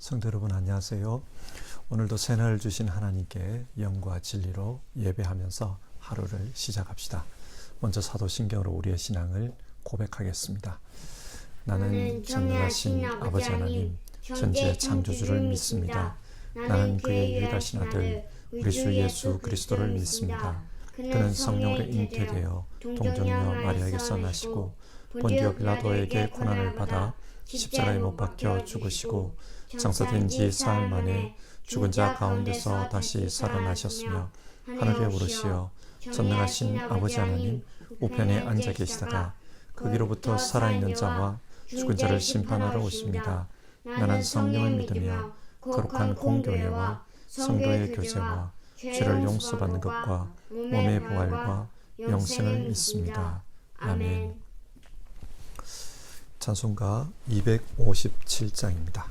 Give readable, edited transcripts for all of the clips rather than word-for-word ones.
성도 여러분 안녕하세요. 오늘도 새날 주신 하나님께 영과 진리로 예배하면서 하루를 시작합시다. 먼저 사도신경으로 우리의 신앙을 고백하겠습니다. 나는 전능하신 아버지 하나님, 천지의 창조주를 믿습니다. 나는 그의 유일하신 아들 우리 주 예수 그리스도를 믿습니다. 그는 성령으로 잉태되어 동정녀 마리아에게서 나시고 본디오 빌라도에게 고난을 받아 십자가에 못 박혀 죽으시고 장사된 지 사흘 만에 죽은 자 가운데서 다시 살아나셨으며 하늘에 오르시어 전능하신 아버지 하나님 우편에 앉아 계시다가 거기로부터 살아있는 자와 죽은 자를 심판하러 오십니다. 나는 성령을 믿으며 거룩한 공교회와 성도의 교제와 죄를 용서받는 것과 몸의 부활과 영생을 믿습니다. 아멘. 찬송가 257장입니다.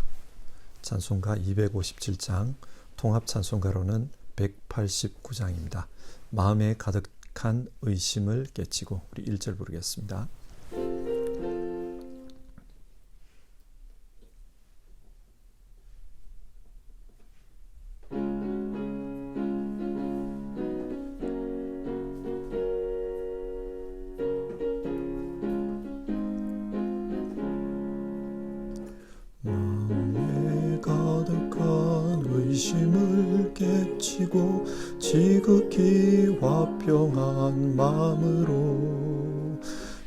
찬송가 257장, 통합찬송가로는 189장입니다. 마음에 가득한 의심을 깨치고 우리 1절 부르겠습니다. 의심을 깨치고 지극히 화평한 마음으로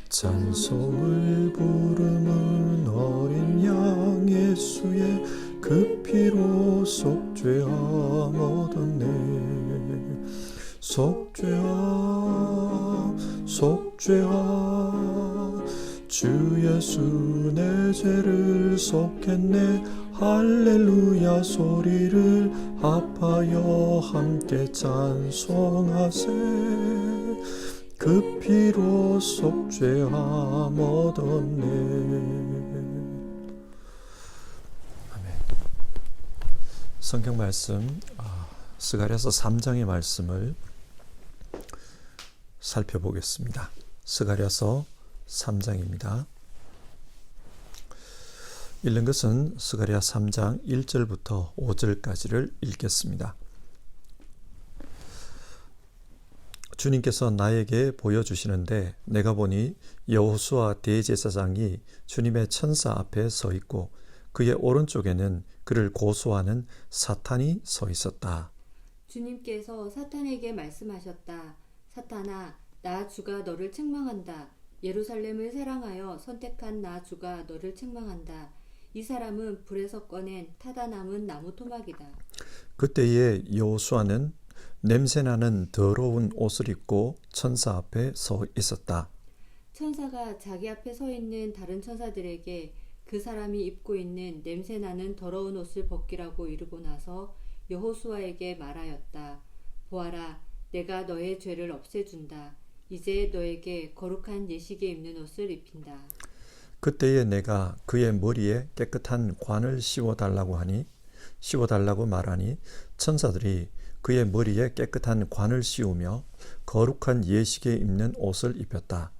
찬송을 부르는 어린 양 예수의 그 피로 속죄함 얻었네. 속죄함 속죄함 주 예수 내 죄를 속했네. 할렐루야 소리를 합하여 함께 찬송하세. 그 피로 속죄함 얻었네. 아멘. 성경 말씀 스가랴서 3장의 말씀을 살펴보겠습니다. 스가랴서 3장입니다. 읽는 것은 스가랴 3장 1절부터 5절까지를 읽겠습니다. 주님께서 나에게 보여주시는데 내가 보니 여호수아 대제사장이 주님의 천사 앞에 서 있고 그의 오른쪽에는 그를 고소하는 사탄이 서 있었다. 주님께서 사탄에게 말씀하셨다. 사탄아, 나 주가 너를 책망한다. 예루살렘을 사랑하여 선택한 나 주가 너를 책망한다. 이 사람은 불에서 꺼낸 타다 남은 나무 토막이다. 그때에 여호수아는 냄새나는 더러운 옷을 입고 천사 앞에 서 있었다. 천사가 자기 앞에 서 있는 다른 천사들에게 그 사람이 입고 있는 냄새나는 더러운 옷을 벗기라고 이르고 나서 여호수아에게 말하였다. 보아라, 내가 너의 죄를 없애준다. 이제 너에게 거룩한 예식에 입는 옷을 입힌다. 그때에 내가 그의 머리에 깨끗한 관을 씌워달라고 말하니 천사들이 그의 머리에 깨끗한 관을 씌우며 거룩한 예식에 입는 옷을 입혔다.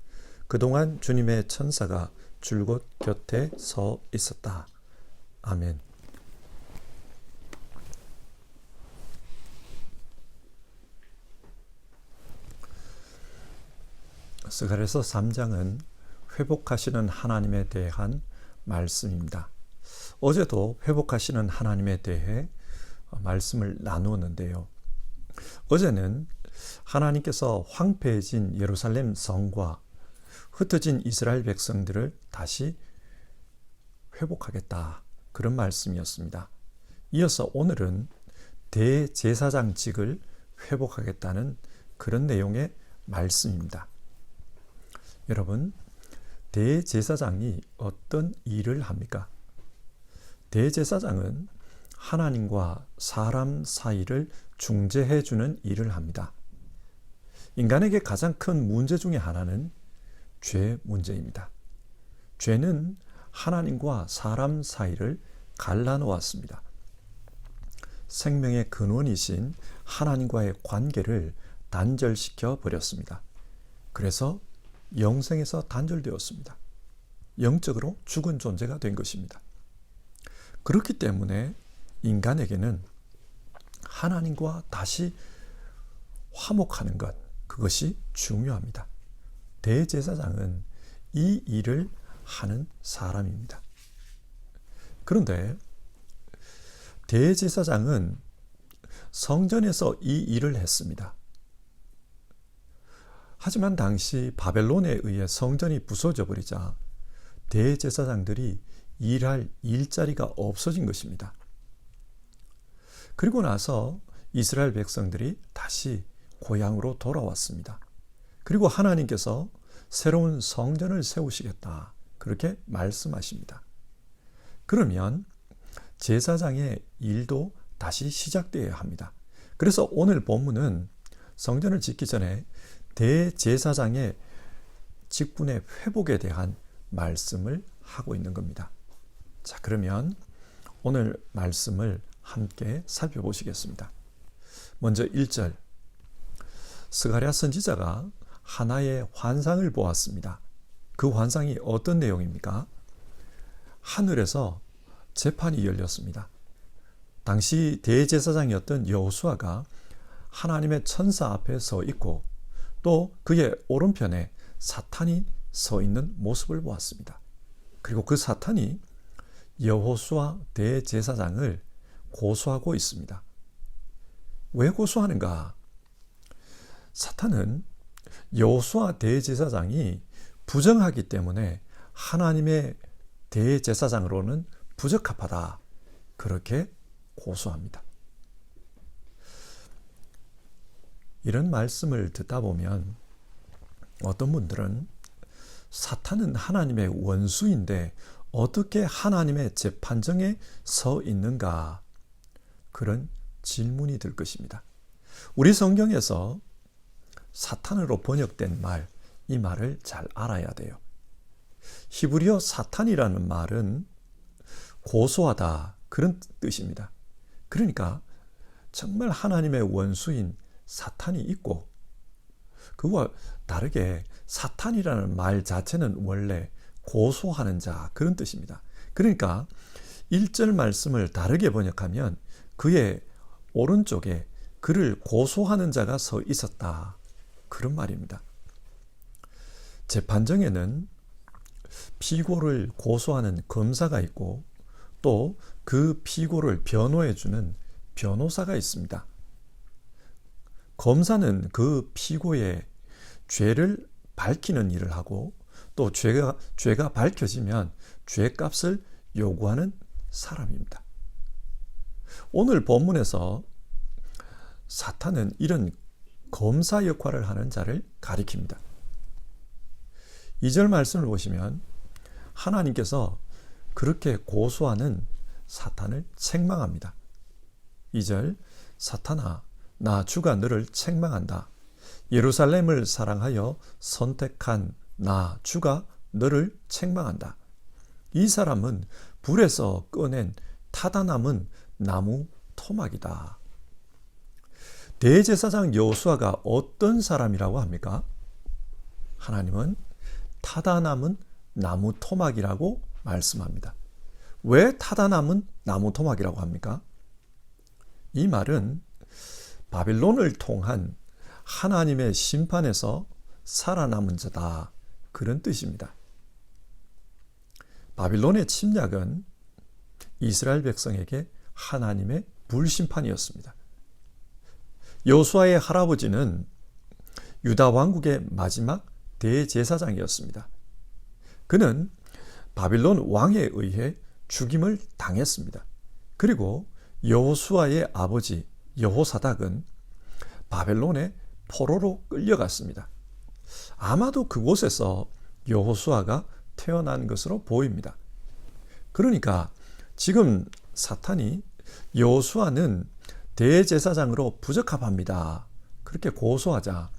그동안 주님의 천사가 줄곧 곁에 서 있었다. 아멘. 스가랴서 3장은 회복하시는 하나님에 대한 말씀입니다. 어제도 회복하시는 하나님에 대해 말씀을 나누었는데요. 어제는 하나님께서 황폐해진 예루살렘 성과 흩어진 이스라엘 백성들을 다시 회복하겠다. 그런 말씀이었습니다. 이어서 오늘은 대제사장직을 회복하겠다는 그런 내용의 말씀입니다. 여러분, 대제사장이 어떤 일을 합니까? 대제사장은 하나님과 사람 사이를 중재해 주는 일을 합니다. 인간에게 가장 큰 문제 중에 하나는 죄 문제입니다. 죄는 하나님과 사람 사이를 갈라놓았습니다. 생명의 근원이신 하나님과의 관계를 단절시켜 버렸습니다. 그래서 영생에서 단절되었습니다. 영적으로 죽은 존재가 된 것입니다. 그렇기 때문에 인간에게는 하나님과 다시 화목하는 것, 그것이 중요합니다. 대제사장은 이 일을 하는 사람입니다. 그런데 대제사장은 성전에서 이 일을 했습니다. 하지만 당시 바벨론에 의해 성전이 부서져 버리자 대제사장들이 일할 일자리가 없어진 것입니다. 그리고 나서 이스라엘 백성들이 다시 고향으로 돌아왔습니다. 그리고 하나님께서 새로운 성전을 세우시겠다, 그렇게 말씀하십니다. 그러면 제사장의 일도 다시 시작되어야 합니다. 그래서 오늘 본문은 성전을 짓기 전에 대제사장의 직분의 회복에 대한 말씀을 하고 있는 겁니다. 자, 그러면 오늘 말씀을 함께 살펴보시겠습니다. 먼저 1절, 스가랴 선지자가 하나의 환상을 보았습니다. 그 환상이 어떤 내용입니까? 하늘에서 재판이 열렸습니다. 당시 대제사장이었던 여호수아가 하나님의 천사 앞에 서 있고 또 그의 오른편에 사탄이 서 있는 모습을 보았습니다. 그리고 그 사탄이 여호수아 대제사장을 고소하고 있습니다. 왜 고소하는가? 사탄은 여호수아 대제사장이 부정하기 때문에 하나님의 대제사장으로는 부적합하다, 그렇게 고소합니다. 이런 말씀을 듣다 보면 어떤 분들은 사탄은 하나님의 원수인데 어떻게 하나님의 재판정에 서 있는가, 그런 질문이 들 것입니다. 우리 성경에서 사탄으로 번역된 말, 이 말을 잘 알아야 돼요. 히브리어 사탄이라는 말은 고소하다, 그런 뜻입니다. 그러니까 정말 하나님의 원수인 사탄이 있고, 그와 다르게 사탄이라는 말 자체는 원래 고소하는 자, 그런 뜻입니다. 그러니까 1절 말씀을 다르게 번역하면 그의 오른쪽에 그를 고소하는 자가 서 있었다, 그런 말입니다. 재판정에는 피고를 고소하는 검사가 있고 또 그 피고를 변호해주는 변호사가 있습니다. 검사는 그 피고의 죄를 밝히는 일을 하고 또 죄가 밝혀지면 죄값을 요구하는 사람입니다. 오늘 본문에서 사탄은 이런 검사 역할을 하는 자를 가리킵니다. 2절 말씀을 보시면 하나님께서 그렇게 고소하는 사탄을 책망합니다. 2절, 사탄아, 나 주가 너를 책망한다. 예루살렘을 사랑하여 선택한 나 주가 너를 책망한다. 이 사람은 불에서 꺼낸 타다 남은 나무 토막이다. 대제사장 여호수아가 어떤 사람이라고 합니까? 하나님은 타다 남은 나무 토막이라고 말씀합니다. 왜 타다 남은 나무 토막이라고 합니까? 이 말은 바빌론을 통한 하나님의 심판에서 살아남은 자다, 그런 뜻입니다. 바빌론의 침략은 이스라엘 백성에게 하나님의 불심판이었습니다. 여호수아의 할아버지는 유다 왕국의 마지막 대제사장이었습니다. 그는 바빌론 왕에 의해 죽임을 당했습니다. 그리고 여호수아의 아버지 여호사닥은 바벨론의 포로로 끌려갔습니다. 아마도 그곳에서 여호수아가 태어난 것으로 보입니다. 그러니까 지금 사탄이 여호수아는 대제사장으로 부적합합니다, 그렇게 고소하자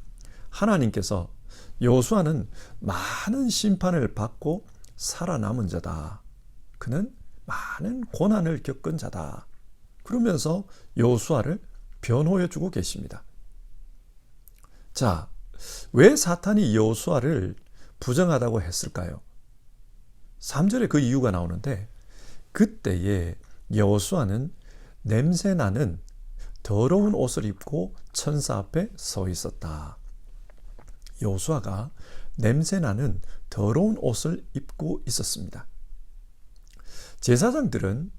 하나님께서 여호수아는 많은 심판을 받고 살아남은 자다, 그는 많은 고난을 겪은 자다, 그러면서 여호수아를 변호해주고 계십니다. 자, 왜 사탄이 여호수아를 부정하다고 했을까요? 3절에 그 이유가 나오는데, 그때에 여호수아는 냄새나는 더러운 옷을 입고 천사 앞에 서 있었다. 여호수아가 냄새나는 더러운 옷을 입고 있었습니다. 제사장들은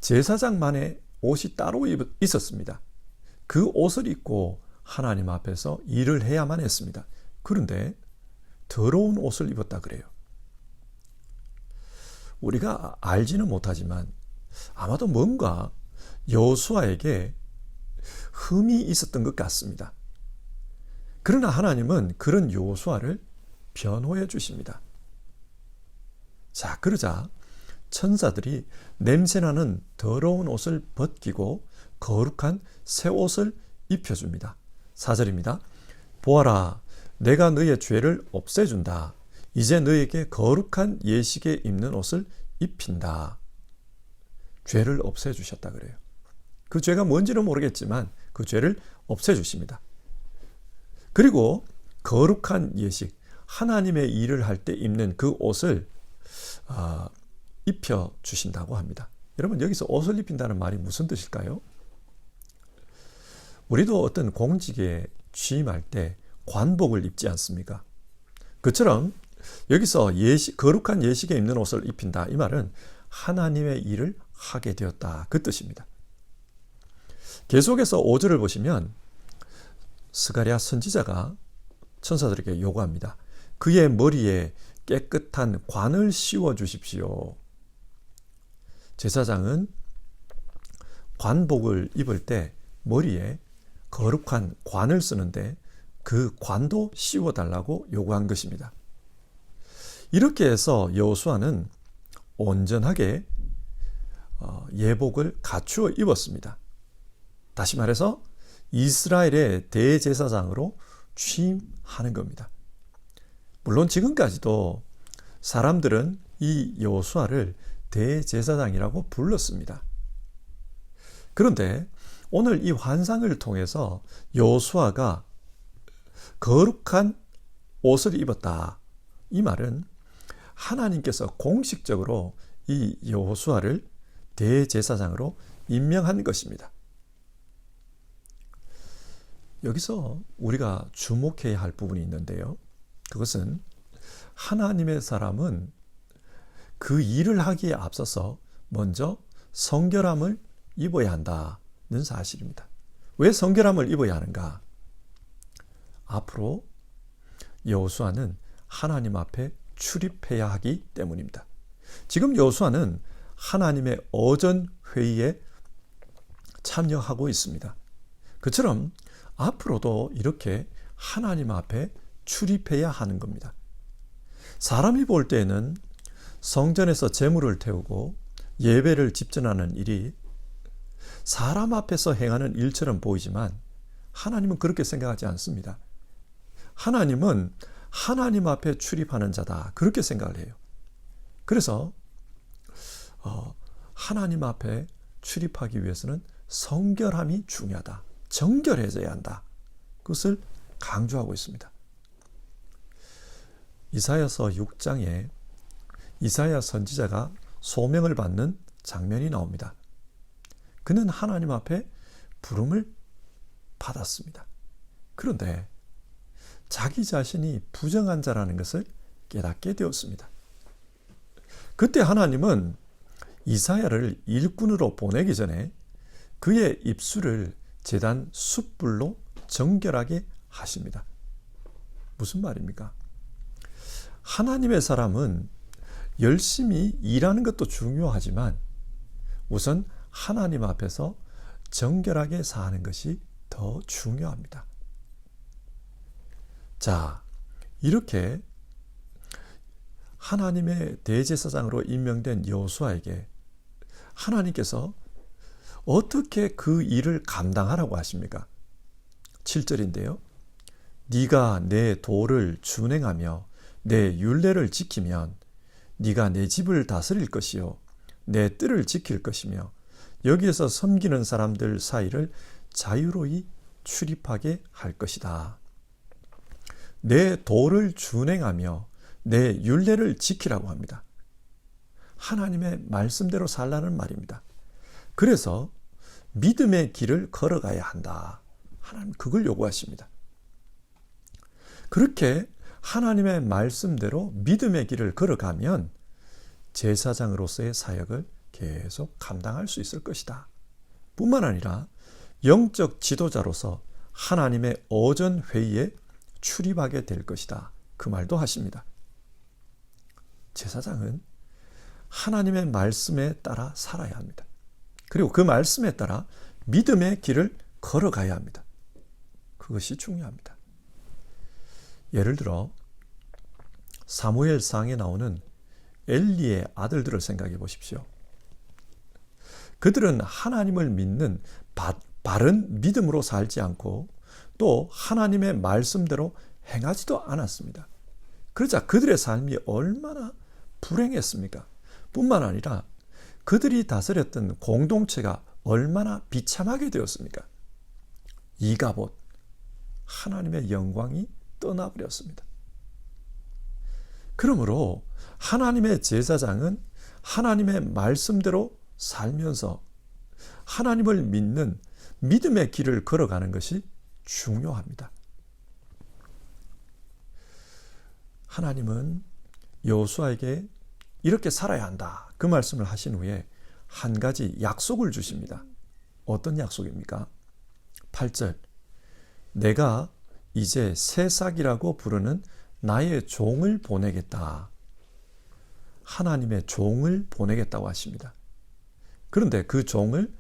제사장만의 옷이 따로 있었습니다. 그 옷을 입고 하나님 앞에서 일을 해야만 했습니다. 그런데 더러운 옷을 입었다 그래요. 우리가 알지는 못하지만 아마도 뭔가 여호수아에게 흠이 있었던 것 같습니다. 그러나 하나님은 그런 여호수아를 변호해 주십니다. 자, 그러자 천사들이 냄새나는 더러운 옷을 벗기고 거룩한 새 옷을 입혀줍니다. 4절입니다. 보아라, 내가 너의 죄를 없애준다. 이제 너에게 거룩한 예식에 입는 옷을 입힌다. 죄를 없애주셨다 그래요. 그 죄가 뭔지는 모르겠지만 그 죄를 없애주십니다. 그리고 거룩한 예식, 하나님의 일을 할 때 입는 그 옷을 입혀주신다고 합니다. 여러분, 여기서 옷을 입힌다는 말이 무슨 뜻일까요? 우리도 어떤 공직에 취임할 때 관복을 입지 않습니까? 그처럼 여기서 거룩한 예식에 입는 옷을 입힌다, 이 말은 하나님의 일을 하게 되었다, 그 뜻입니다. 계속해서 5절을 보시면 스가랴 선지자가 천사들에게 요구합니다. 그의 머리에 깨끗한 관을 씌워 주십시오. 제사장은 관복을 입을 때 머리에 거룩한 관을 쓰는데 그 관도 씌워달라고 요구한 것입니다. 이렇게 해서 여호수아는 온전하게 예복을 갖추어 입었습니다. 다시 말해서 이스라엘의 대제사장으로 취임하는 겁니다. 물론 지금까지도 사람들은 이 여호수아를 대제사장이라고 불렀습니다. 그런데 오늘 이 환상을 통해서 여호수아가 거룩한 옷을 입었다, 이 말은 하나님께서 공식적으로 이 여호수아를 대제사장으로 임명한 것입니다. 여기서 우리가 주목해야 할 부분이 있는데요. 그것은 하나님의 사람은 그 일을 하기에 앞서서 먼저 성결함을 입어야 한다는 사실입니다. 왜 성결함을 입어야 하는가? 앞으로 여호수아는 하나님 앞에 출입해야 하기 때문입니다. 지금 여호수아는 하나님의 어전 회의에 참여하고 있습니다. 그처럼 앞으로도 이렇게 하나님 앞에 출입해야 하는 겁니다. 사람이 볼 때에는 성전에서 제물을 태우고 예배를 집전하는 일이 사람 앞에서 행하는 일처럼 보이지만 하나님은 그렇게 생각하지 않습니다. 하나님은 하나님 앞에 출입하는 자다, 그렇게 생각을 해요. 그래서 하나님 앞에 출입하기 위해서는 성결함이 중요하다, 정결해져야 한다, 그것을 강조하고 있습니다. 이사야서 6장에 이사야 선지자가 소명을 받는 장면이 나옵니다. 그는 하나님 앞에 부름을 받았습니다. 그런데 자기 자신이 부정한 자라는 것을 깨닫게 되었습니다. 그때 하나님은 이사야를 일꾼으로 보내기 전에 그의 입술을 제단 숯불로 정결하게 하십니다. 무슨 말입니까? 하나님의 사람은 열심히 일하는 것도 중요하지만 우선 하나님 앞에서 정결하게 사는 것이 더 중요합니다. 자, 이렇게 하나님의 대제사장으로 임명된 여호수아에게 하나님께서 어떻게 그 일을 감당하라고 하십니까? 7절인데요. 네가 내 도를 준행하며 내 율례를 지키면 네가 내 집을 다스릴 것이요 내 뜰을 지킬 것이며 여기에서 섬기는 사람들 사이를 자유로이 출입하게 할 것이다. 내 도를 준행하며 내 율례를 지키라고 합니다. 하나님의 말씀대로 살라는 말입니다. 그래서 믿음의 길을 걸어가야 한다. 하나님 그걸 요구하십니다. 그렇게 하나님의 말씀대로 믿음의 길을 걸어가면 제사장으로서의 사역을 계속 감당할 수 있을 것이다. 뿐만 아니라 영적 지도자로서 하나님의 어전 회의에 출입하게 될 것이다. 그 말도 하십니다. 제사장은 하나님의 말씀에 따라 살아야 합니다. 그리고 그 말씀에 따라 믿음의 길을 걸어가야 합니다. 그것이 중요합니다. 예를 들어 사무엘상에 나오는 엘리의 아들들을 생각해 보십시오. 그들은 하나님을 믿는 바른 믿음으로 살지 않고 또 하나님의 말씀대로 행하지도 않았습니다. 그러자 그들의 삶이 얼마나 불행했습니까? 뿐만 아니라 그들이 다스렸던 공동체가 얼마나 비참하게 되었습니까? 이가봇, 하나님의 영광이 떠나버렸습니다. 그러므로 하나님의 제사장은 하나님의 말씀대로 살면서 하나님을 믿는 믿음의 길을 걸어가는 것이 중요합니다. 하나님은 여호수아에게 이렇게 살아야 한다. 그 말씀을 하신 후에 한 가지 약속을 주십니다. 어떤 약속입니까? 8절. 내가 이제 새싹이라고 부르는 나의 종을 보내겠다. 하나님의 종을 보내겠다고 하십니다. 그런데 그 종을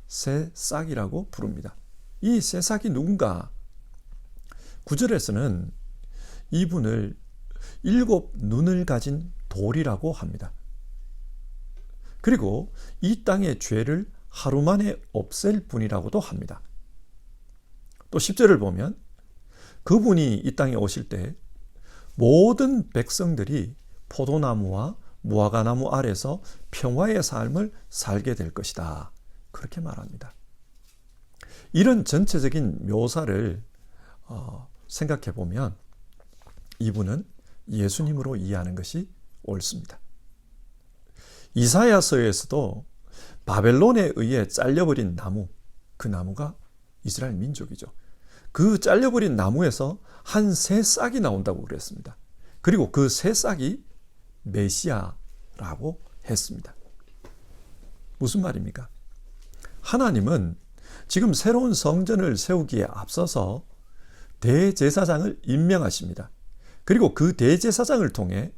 새싹이라고 부릅니다. 이 새싹이 누군가? 9절에서는 이분을 7 눈을 가진 돌이라고 합니다. 그리고 이 땅의 죄를 하루 만에 없앨 분이라고도 합니다. 또 10절을 보면 그분이 이 땅에 오실 때 모든 백성들이 포도나무와 무화과나무 아래서 평화의 삶을 살게 될 것이다. 그렇게 말합니다. 이런 전체적인 묘사를 생각해 보면 이분은 예수님으로 이해하는 것이 옳습니다. 이사야서에서도 바벨론에 의해 잘려버린 나무, 그 나무가 이스라엘 민족이죠. 그 잘려버린 나무에서 한 새싹이 나온다고 그랬습니다. 그리고 그 새싹이 메시아라고 했습니다. 무슨 말입니까? 하나님은 지금 새로운 성전을 세우기에 앞서서 대제사장을 임명하십니다. 그리고 그 대제사장을 통해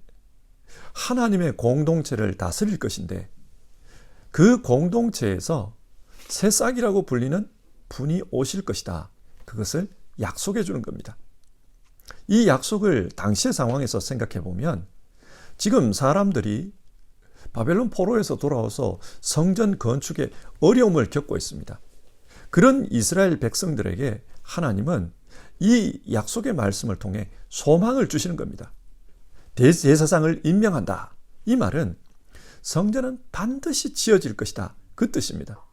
하나님의 공동체를 다스릴 것인데 그 공동체에서 새싹이라고 불리는 분이 오실 것이다. 그것을 약속해 주는 겁니다. 이 약속을 당시의 상황에서 생각해 보면 지금 사람들이 바벨론 포로에서 돌아와서 성전 건축에 어려움을 겪고 있습니다. 그런 이스라엘 백성들에게 하나님은 이 약속의 말씀을 통해 소망을 주시는 겁니다. 대제사장을 임명한다. 이 말은 성전은 반드시 지어질 것이다. 그 뜻입니다.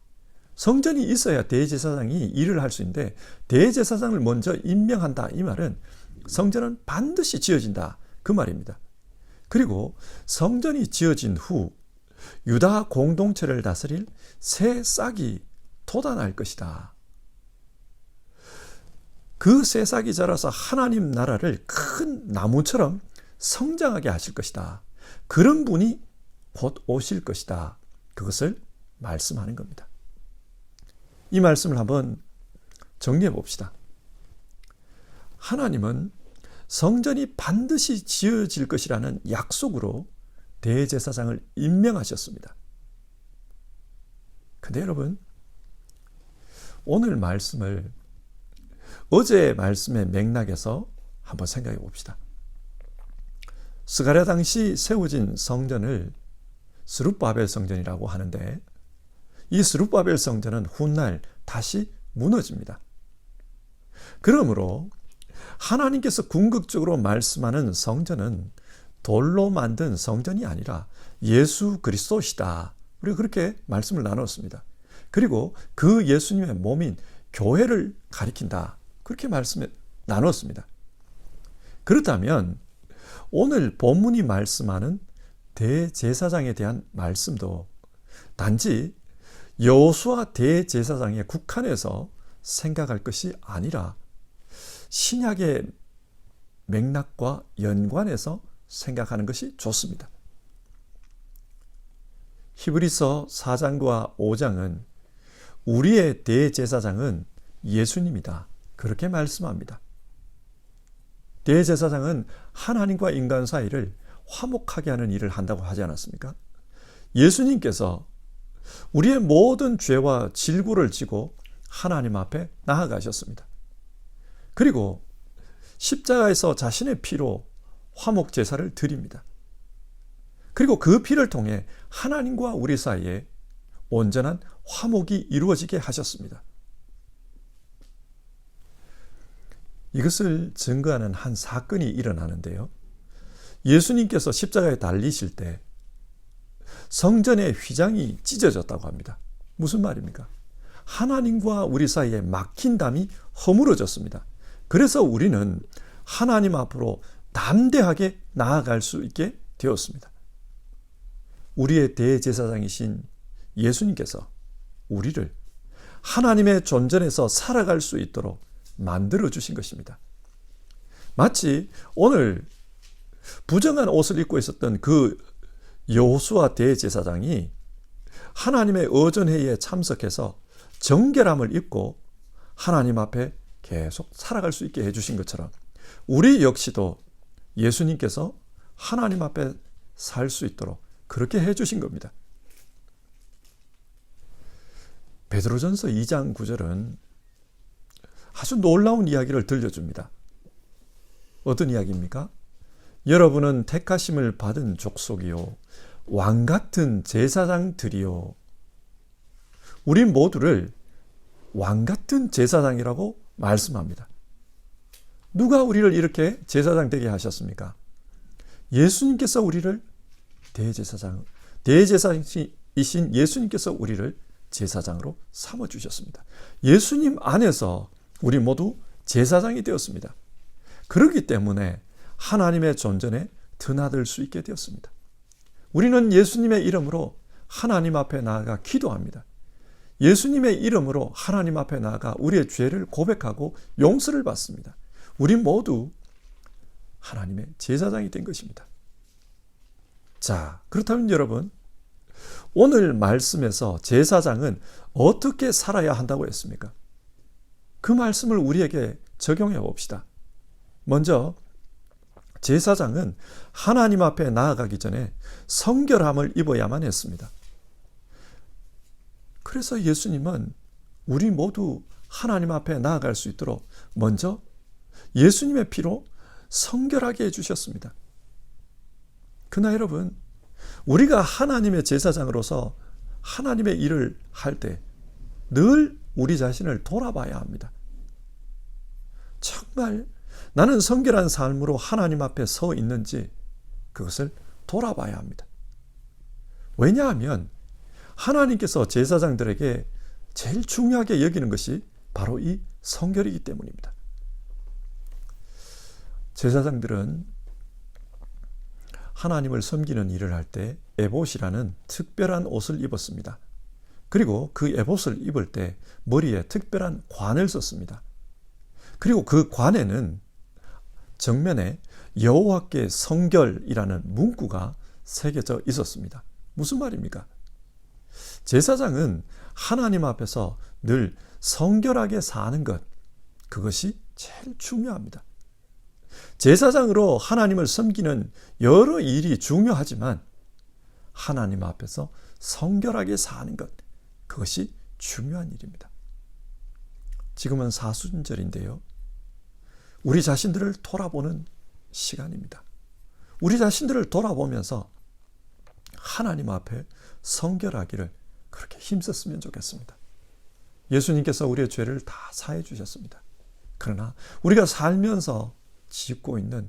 성전이 있어야 대제사장이 일을 할 수 있는데 대제사장을 먼저 임명한다. 이 말은 성전은 반드시 지어진다. 그 말입니다. 그리고 성전이 지어진 후 유다 공동체를 다스릴 새 싹이 돋아날 것이다. 그 새 싹이 자라서 하나님 나라를 큰 나무처럼 성장하게 하실 것이다. 그런 분이 곧 오실 것이다. 그것을 말씀하는 겁니다. 이 말씀을 한번 정리해 봅시다. 하나님은 성전이 반드시 지어질 것이라는 약속으로 대제사장을 임명하셨습니다. 근데 여러분, 오늘 말씀을 어제의 말씀의 맥락에서 한번 생각해 봅시다. 스가랴 당시 세워진 성전을 스룹바벨 성전이라고 하는데 이 스룹바벨 성전은 훗날 다시 무너집니다. 그러므로 하나님께서 궁극적으로 말씀하는 성전은 돌로 만든 성전이 아니라 예수 그리스도시다. 우리가 그렇게 말씀을 나눴습니다. 그리고 그 예수님의 몸인 교회를 가리킨다. 그렇게 말씀을 나눴습니다. 그렇다면 오늘 본문이 말씀하는 대제사장에 대한 말씀도 단지 여호수아 대제사장에 국한해서 생각할 것이 아니라 신약의 맥락과 연관해서 생각하는 것이 좋습니다. 히브리서 4장과 5장은 우리의 대제사장은 예수님이다, 그렇게 말씀합니다. 대제사장은 하나님과 인간 사이를 화목하게 하는 일을 한다고 하지 않았습니까? 예수님께서 우리의 모든 죄와 질고를 지고 하나님 앞에 나아가셨습니다. 그리고 십자가에서 자신의 피로 화목 제사를 드립니다. 그리고 그 피를 통해 하나님과 우리 사이에 온전한 화목이 이루어지게 하셨습니다. 이것을 증거하는 한 사건이 일어나는데요. 예수님께서 십자가에 달리실 때 성전의 휘장이 찢어졌다고 합니다. 무슨 말입니까? 하나님과 우리 사이에 막힌 담이 허물어졌습니다. 그래서 우리는 하나님 앞으로 담대하게 나아갈 수 있게 되었습니다. 우리의 대제사장이신 예수님께서 우리를 하나님의 존전에서 살아갈 수 있도록 만들어 주신 것입니다. 마치 오늘 부정한 옷을 입고 있었던 그 여호수아 대제사장이 하나님의 어전회의에 참석해서 정결함을 입고 하나님 앞에 계속 살아갈 수 있게 해주신 것처럼 우리 역시도 예수님께서 하나님 앞에 살 수 있도록 그렇게 해주신 겁니다. 베드로전서 2장 9절은 아주 놀라운 이야기를 들려줍니다. 어떤 이야기입니까? 여러분은 택하심을 받은 족속이요 왕같은 제사장들이요. 우리 모두를 왕같은 제사장이라고 말씀합니다. 누가 우리를 이렇게 제사장 되게 하셨습니까? 예수님께서 우리를 대제사장이신 예수님께서 우리를 제사장으로 삼아주셨습니다. 예수님 안에서 우리 모두 제사장이 되었습니다. 그렇기 때문에 하나님의 존전에 드나들 수 있게 되었습니다. 우리는 예수님의 이름으로 하나님 앞에 나아가 기도합니다. 예수님의 이름으로 하나님 앞에 나아가 우리의 죄를 고백하고 용서를 받습니다. 우리 모두 하나님의 제사장이 된 것입니다. 자, 그렇다면 여러분, 오늘 말씀에서 제사장은 어떻게 살아야 한다고 했습니까? 그 말씀을 우리에게 적용해 봅시다. 먼저 제사장은 하나님 앞에 나아가기 전에 성결함을 입어야만 했습니다. 그래서 예수님은 우리 모두 하나님 앞에 나아갈 수 있도록 먼저 예수님의 피로 성결하게 해주셨습니다. 그러나 여러분, 우리가 하나님의 제사장으로서 하나님의 일을 할 때 늘 우리 자신을 돌아봐야 합니다. 정말 나는 성결한 삶으로 하나님 앞에 서 있는지 그것을 돌아봐야 합니다. 왜냐하면 하나님께서 제사장들에게 제일 중요하게 여기는 것이 바로 이 성결이기 때문입니다. 제사장들은 하나님을 섬기는 일을 할 때 에봇이라는 특별한 옷을 입었습니다. 그리고 그 에봇을 입을 때 머리에 특별한 관을 썼습니다. 그리고 그 관에는 정면에 여호와께 성결이라는 문구가 새겨져 있었습니다. 무슨 말입니까? 제사장은 하나님 앞에서 늘 성결하게 사는 것, 그것이 제일 중요합니다. 제사장으로 하나님을 섬기는 여러 일이 중요하지만 하나님 앞에서 성결하게 사는 것, 그것이 중요한 일입니다. 지금은 사순절인데요. 우리 자신들을 돌아보는 시간입니다. 우리 자신들을 돌아보면서 하나님 앞에 성결하기를 그렇게 힘썼으면 좋겠습니다. 예수님께서 우리의 죄를 다 사해 주셨습니다. 그러나 우리가 살면서 짓고 있는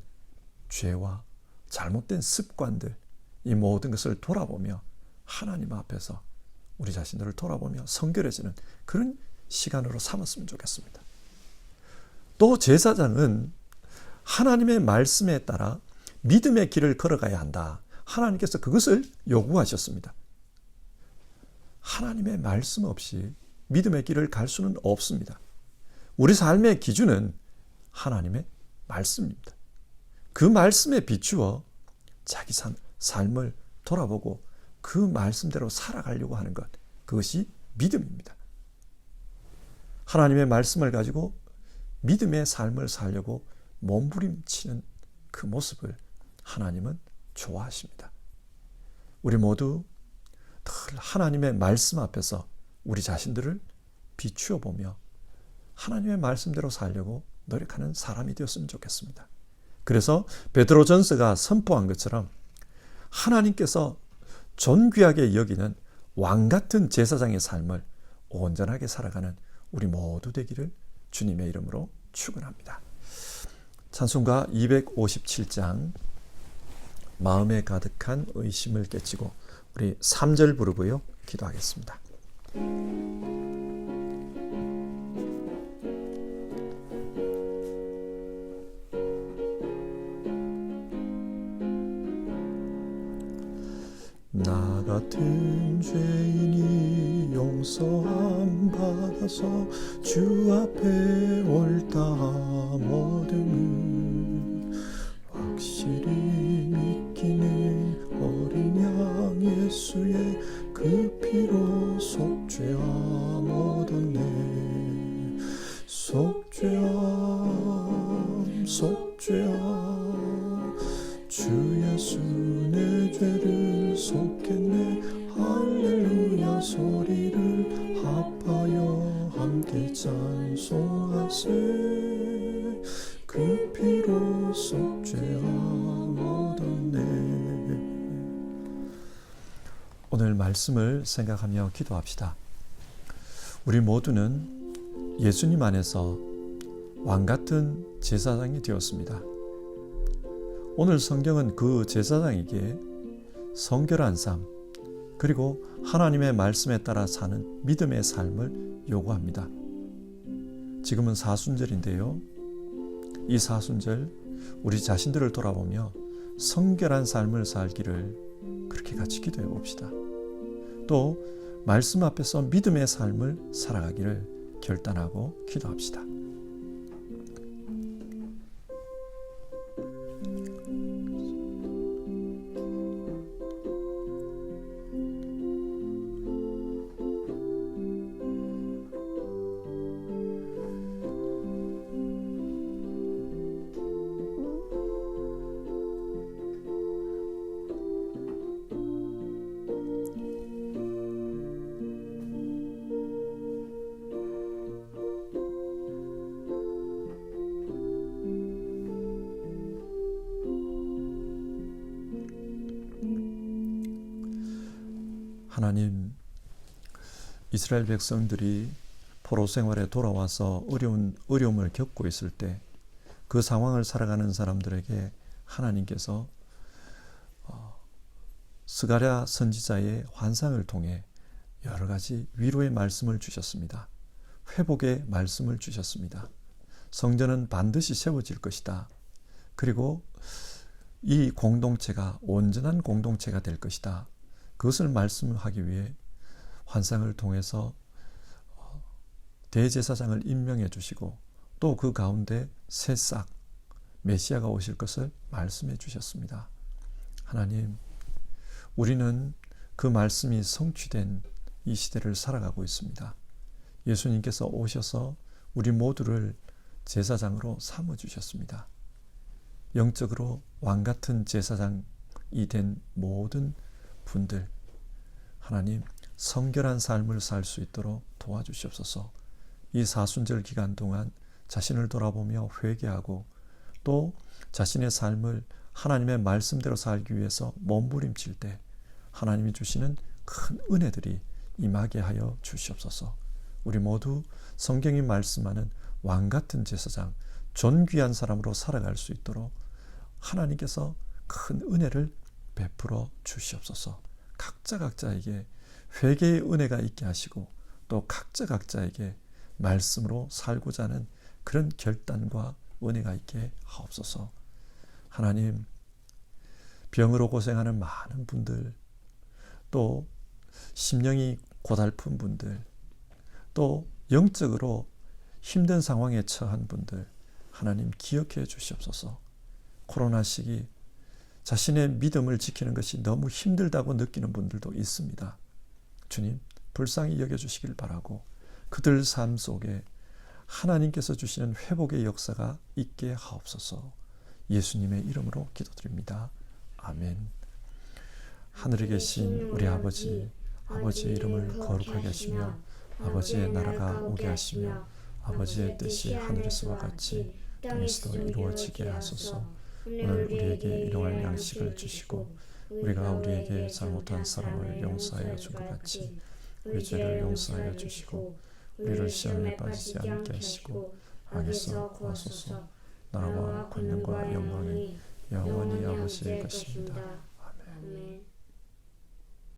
죄와 잘못된 습관들, 이 모든 것을 돌아보며 하나님 앞에서 우리 자신들을 돌아보며 성결해지는 그런 시간으로 삼았으면 좋겠습니다. 또 제사장은 하나님의 말씀에 따라 믿음의 길을 걸어가야 한다. 하나님께서 그것을 요구하셨습니다. 하나님의 말씀 없이 믿음의 길을 갈 수는 없습니다. 우리 삶의 기준은 하나님의 말씀입니다. 그 말씀에 비추어 자기 삶을 돌아보고 그 말씀대로 살아가려고 하는 것, 그것이 믿음입니다. 하나님의 말씀을 가지고 믿음의 삶을 살려고 몸부림치는 그 모습을 하나님은 좋아하십니다. 우리 모두 늘 하나님의 말씀 앞에서 우리 자신들을 비추어 보며 하나님의 말씀대로 살려고 노력하는 사람이 되었으면 좋겠습니다. 그래서 베드로전서가 선포한 것처럼 하나님께서 존귀하게 여기는 왕같은 제사장의 삶을 온전하게 살아가는 우리 모두 되기를 주님의 이름으로 축원합니다. 찬송가 257장 마음에 가득한 의심을 깨치고 우리 3절 부르고요 기도하겠습니다. 나 같은 죄인이 용서함 받아서 주 앞에 옳다함 얻음을 확실히 믿기는 어린 양 예수의 그 피로 속죄함 얻었네. 속죄함 속죄함 주 예수 내 죄를 속했네. 할렐루야 소리를 합하여 함께 찬송하세. 그 피로 속죄함 얻었네. 오늘 말씀을 생각하며 기도합시다. 우리 모두는 예수님 안에서 왕같은 제사장이 되었습니다. 오늘 성경은 그 제사장에게 성결한 삶, 그리고 하나님의 말씀에 따라 사는 믿음의 삶을 요구합니다. 지금은 사순절인데요. 이 사순절 우리 자신들을 돌아보며 성결한 삶을 살기를 그렇게 같이 기도해 봅시다. 또 말씀 앞에서 믿음의 삶을 살아가기를 결단하고 기도합시다. 하나님, 이스라엘 백성들이 포로 생활에 돌아와서 어려움을 겪고 있을 때 그 상황을 살아가는 사람들에게 하나님께서 스가랴 선지자의 환상을 통해 여러 가지 위로의 말씀을 주셨습니다. 회복의 말씀을 주셨습니다. 성전은 반드시 세워질 것이다. 그리고 이 공동체가 온전한 공동체가 될 것이다. 그것을 말씀하기 위해 환상을 통해서 대제사장을 임명해 주시고 또 그 가운데 새싹 메시아가 오실 것을 말씀해 주셨습니다. 하나님, 우리는 그 말씀이 성취된 이 시대를 살아가고 있습니다. 예수님께서 오셔서 우리 모두를 제사장으로 삼아 주셨습니다. 영적으로 왕같은 제사장이 된 모든 분들, 하나님 성결한 삶을 살 수 있도록 도와주시옵소서. 이 사순절 기간 동안 자신을 돌아보며 회개하고 또 자신의 삶을 하나님의 말씀대로 살기 위해서 몸부림칠 때 하나님이 주시는 큰 은혜들이 임하게 하여 주시옵소서. 우리 모두 성경이 말씀하는 왕같은 제사장, 존귀한 사람으로 살아갈 수 있도록 하나님께서 큰 은혜를 베풀어 주시옵소서. 각자에게 회개의 은혜가 있게 하시고 또 각자에게 말씀으로 살고자 하는 그런 결단과 은혜가 있게 하옵소서. 하나님, 병으로 고생하는 많은 분들, 또 심령이 고달픈 분들, 또 영적으로 힘든 상황에 처한 분들 하나님 기억해 주시옵소서. 코로나 시기 자신의 믿음을 지키는 것이 너무 힘들다고 느끼는 분들도 있습니다. 주님 불쌍히 여겨주시길 바라고 그들 삶 속에 하나님께서 주시는 회복의 역사가 있게 하옵소서. 예수님의 이름으로 기도드립니다. 아멘. 하늘에 계신 우리 아버지, 아버지의 이름을 거룩하게 하시며 아버지의 나라가 오게 하시며 아버지의 뜻이 하늘에서와 같이 땅에서도 이루어지게 하소서. 오늘 우리에게 일용할 양식을 주시고 우리가 우리에게 잘못한 사람을 용서하여 준 것 같이 우리 죄를 용서하여 주시고 우리를 시험에 빠지지 않게 하시고 악에서 구하소서. 나라와 권능과 영광이 영원히 아버지의 것입니다. 아멘.